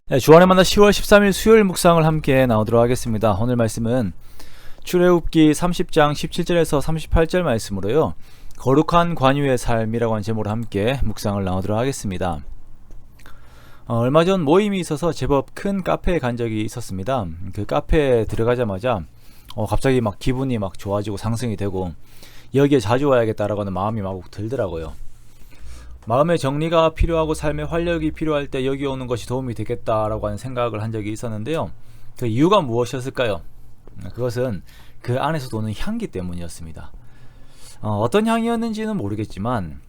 네, 주안의 만나 10월 13일 수요일 묵상을 함께 나오도록 하겠습니다. 오늘 말씀은 출애굽기 30장 17절에서 38절 말씀으로요. 거룩한 관유의 삶이라고 하는 제목으로 함께 묵상을 나오도록 하겠습니다. 얼마 전 모임이 있어서 제법 큰 카페에 간 적이 있었습니다. 그 카페에 들어가자마자 갑자기 막 기분이 막 좋아지고 상승이 되고 여기에 자주 와야겠다라고 하는 마음이 막 들더라고요. 마음의 정리가 필요하고 삶의 활력이 필요할 때 여기 오는 것이 도움이 되겠다라고 하는 생각을 한 적이 있었는데요. 그 이유가 무엇이었을까요? 그것은 그 안에서 도는 향기 때문이었습니다. 어떤 향이었는지는 모르겠지만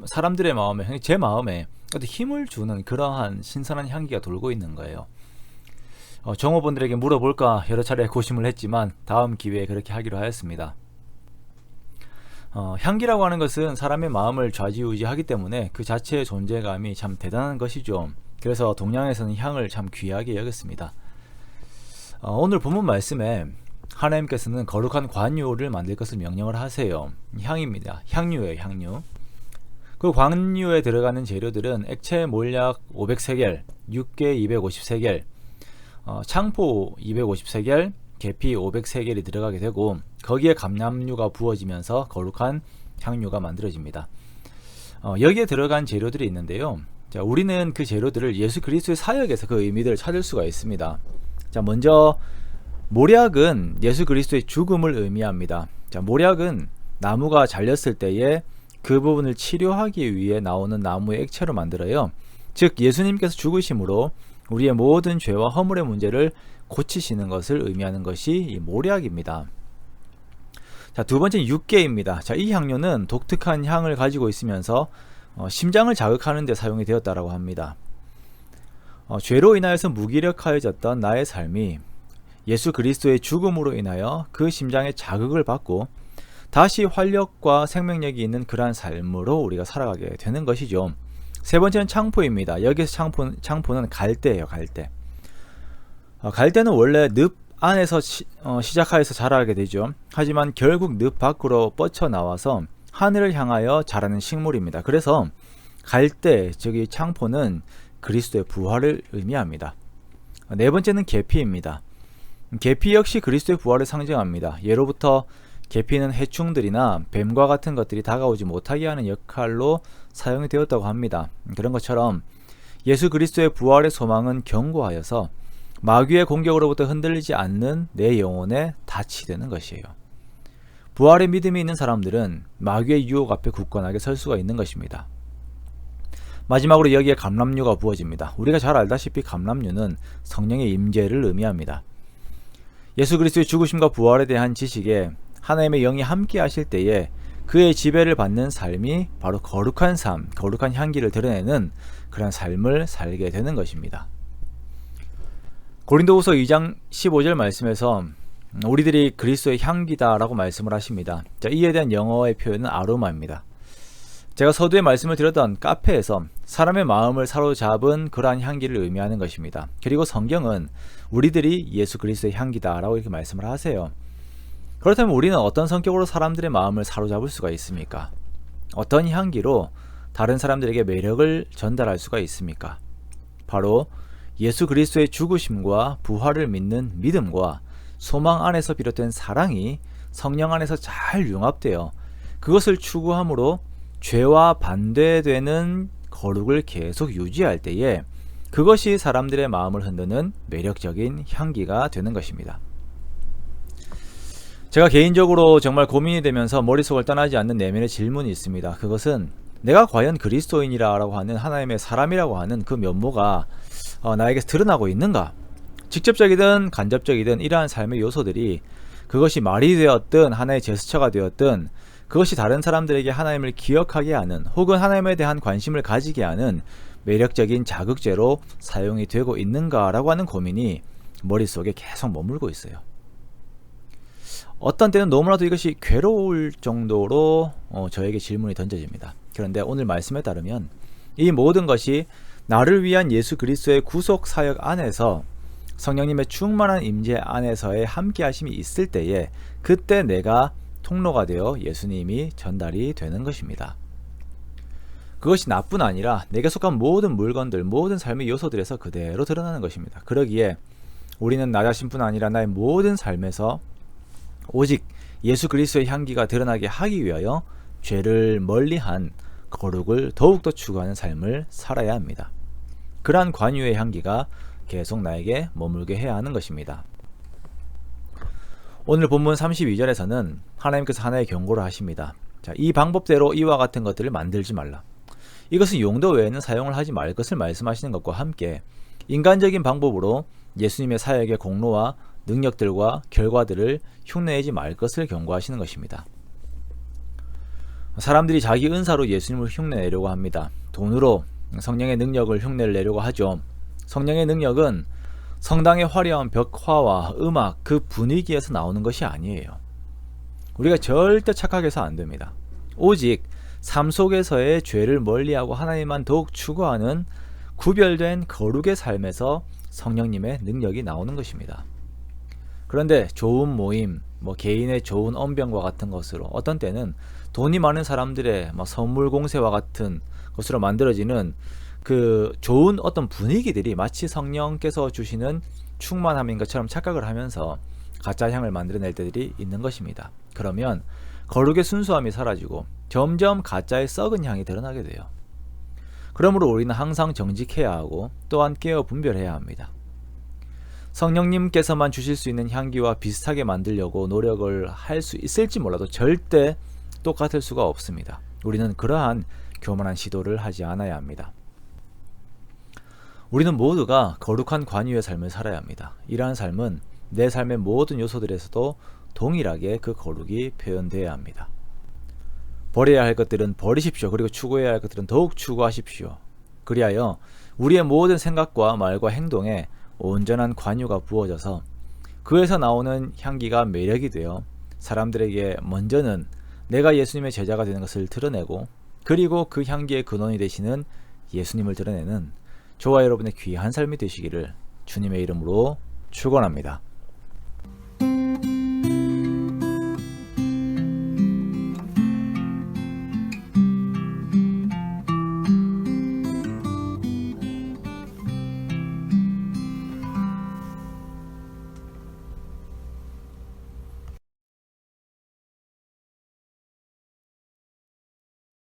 사람들의 마음에, 제 마음에 어떤 힘을 주는 그러한 신선한 향기가 돌고 있는 거예요. 종업원들에게 물어볼까 여러 차례 고심을 했지만 다음 기회에 그렇게 하기로 하였습니다. 향기라고 하는 것은 사람의 마음을 좌지우지하기 때문에 그 자체의 존재감이 참 대단한 것이죠. 그래서 동양에서는 향을 참 귀하게 여겼습니다. 오늘 본문 말씀에 하나님께서는 거룩한 관유를 만들 것을 명령을 하세요. 향입니다. 향유예요, 향유. 그 관유에 들어가는 재료들은 액체 몰약 500세겔, 육개 250세겔, 창포 250세겔, 계피 500세겔이 들어가게 되고 거기에 감람유가 부어지면서 거룩한 향유가 만들어집니다. 여기에 들어간 재료들이 있는데요. 자, 우리는 그 재료들을 예수 그리스도의 사역에서 그 의미들을 찾을 수가 있습니다. 자, 먼저 몰약은 예수 그리스도의 죽음을 의미합니다. 자, 몰약은 나무가 잘렸을 때에 그 부분을 치료하기 위해 나오는 나무의 액체로 만들어요. 즉 예수님께서 죽으심으로 우리의 모든 죄와 허물의 문제를 고치시는 것을 의미하는 것이 이 몰약입니다. 자, 두 번째는 육개입니다. 자, 이 향료는 독특한 향을 가지고 있으면서 심장을 자극하는 데 사용이 되었다라고 합니다. 죄로 인하여서 무기력하여졌던 나의 삶이 예수 그리스도의 죽음으로 인하여 그 심장의 자극을 받고 다시 활력과 생명력이 있는 그러한 삶으로 우리가 살아가게 되는 것이죠. 세 번째는 창포입니다. 여기서 창포는 갈대예요. 갈대. 갈대는 원래 늪 안에서 시작하여서 자라게 되죠. 하지만 결국 늪 밖으로 뻗쳐나와서 하늘을 향하여 자라는 식물입니다. 그래서 갈대, 즉 이 창포는 그리스도의 부활을 의미합니다. 네 번째는 계피입니다. 계피 역시 그리스도의 부활을 상징합니다. 예로부터 계피는 해충들이나 뱀과 같은 것들이 다가오지 못하게 하는 역할로 사용이 되었다고 합니다. 그런 것처럼 예수 그리스도의 부활의 소망은 견고하여서 마귀의 공격으로부터 흔들리지 않는 내 영혼에 닻이 되는 것이에요. 부활의 믿음이 있는 사람들은 마귀의 유혹 앞에 굳건하게 설 수가 있는 것입니다. 마지막으로 여기에 감람유가 부어집니다. 우리가 잘 알다시피 감람유는 성령의 임재를 의미합니다. 예수 그리스도의 죽으심과 부활에 대한 지식에 하나님의 영이 함께 하실 때에 그의 지배를 받는 삶이 바로 거룩한 삶, 거룩한 향기를 드러내는 그런 삶을 살게 되는 것입니다. 고린도후서 2장 15절 말씀에서 우리들이 그리스도의 향기다라고 말씀을 하십니다. 자, 이에 대한 영어의 표현은 아로마입니다. 제가 서두에 말씀을 드렸던 카페에서 사람의 마음을 사로잡은 그러한 향기를 의미하는 것입니다. 그리고 성경은 우리들이 예수 그리스도의 향기다라고 이렇게 말씀을 하세요. 그렇다면 우리는 어떤 성격으로 사람들의 마음을 사로잡을 수가 있습니까? 어떤 향기로 다른 사람들에게 매력을 전달할 수가 있습니까? 바로 예수 그리스도의 죽으심과 부활을 믿는 믿음과 소망 안에서 비롯된 사랑이 성령 안에서 잘 융합되어 그것을 추구함으로 죄와 반대되는 거룩을 계속 유지할 때에 그것이 사람들의 마음을 흔드는 매력적인 향기가 되는 것입니다. 제가 개인적으로 정말 고민이 되면서 머릿속을 떠나지 않는 내면의 질문이 있습니다. 그것은 내가 과연 그리스도인이라고 하는 하나님의 사람이라고 하는 그 면모가 나에게 드러나고 있는가? 직접적이든 간접적이든 이러한 삶의 요소들이 그것이 말이 되었든 하나의 제스처가 되었든 그것이 다른 사람들에게 하나님을 기억하게 하는 혹은 하나님에 대한 관심을 가지게 하는 매력적인 자극제로 사용이 되고 있는가라고 하는 고민이 머릿속에 계속 머물고 있어요. 어떤 때는 너무나도 이것이 괴로울 정도로 저에게 질문이 던져집니다. 그런데 오늘 말씀에 따르면 이 모든 것이 나를 위한 예수 그리스도의 구속 사역 안에서 성령님의 충만한 임재 안에서의 함께 하심이 있을 때에 그때 내가 통로가 되어 예수님이 전달이 되는 것입니다. 그것이 나뿐 아니라 내게 속한 모든 물건들, 모든 삶의 요소들에서 그대로 드러나는 것입니다. 그러기에 우리는 나 자신뿐 아니라 나의 모든 삶에서 오직 예수 그리스도의 향기가 드러나게 하기 위하여 죄를 멀리한 거룩을 더욱더 추구하는 삶을 살아야 합니다. 그러한 관유의 향기가 계속 나에게 머물게 해야 하는 것입니다. 오늘 본문 32절에서는 하나님께서 하나의 경고를 하십니다. 자, 이 방법대로 이와 같은 것들을 만들지 말라. 이것은 용도 외에는 사용을 하지 말 것을 말씀하시는 것과 함께 인간적인 방법으로 예수님의 사역의 공로와 능력들과 결과들을 흉내내지 말 것을 경고하시는 것입니다. 사람들이 자기 은사로 예수님을 흉내내려고 합니다. 돈으로 성령의 능력을 흉내를 내려고 하죠. 성령의 능력은 성당의 화려한 벽화와 음악, 그 분위기에서 나오는 것이 아니에요. 우리가 절대 착각해서 안 됩니다. 오직 삶 속에서의 죄를 멀리하고 하나님만 더욱 추구하는 구별된 거룩의 삶에서 성령님의 능력이 나오는 것입니다. 그런데 좋은 모임, 개인의 좋은 언변과 같은 것으로 어떤 때는 돈이 많은 사람들의 선물 공세와 같은 것으로 만들어지는 그 좋은 어떤 분위기들이 마치 성령께서 주시는 충만함인 것처럼 착각을 하면서 가짜 향을 만들어낼 때들이 있는 것입니다. 그러면 거룩의 순수함이 사라지고 점점 가짜의 썩은 향이 드러나게 돼요. 그러므로 우리는 항상 정직해야 하고 또한 깨어 분별해야 합니다. 성령님께서만 주실 수 있는 향기와 비슷하게 만들려고 노력을 할 수 있을지 몰라도 절대 똑같을 수가 없습니다. 우리는 그러한 교만한 시도를 하지 않아야 합니다. 우리는 모두가 거룩한 관유의 삶을 살아야 합니다. 이러한 삶은 내 삶의 모든 요소들에서도 동일하게 그 거룩이 표현되어야 합니다. 버려야 할 것들은 버리십시오. 그리고 추구해야 할 것들은 더욱 추구하십시오. 그리하여 우리의 모든 생각과 말과 행동에 온전한 관유가 부어져서 그에서 나오는 향기가 매력이 되어 사람들에게 먼저는 내가 예수님의 제자가 되는 것을 드러내고 그리고 그 향기의 근원이 되시는 예수님을 드러내는 저와 여러분의 귀한 삶이 되시기를 주님의 이름으로 축원합니다.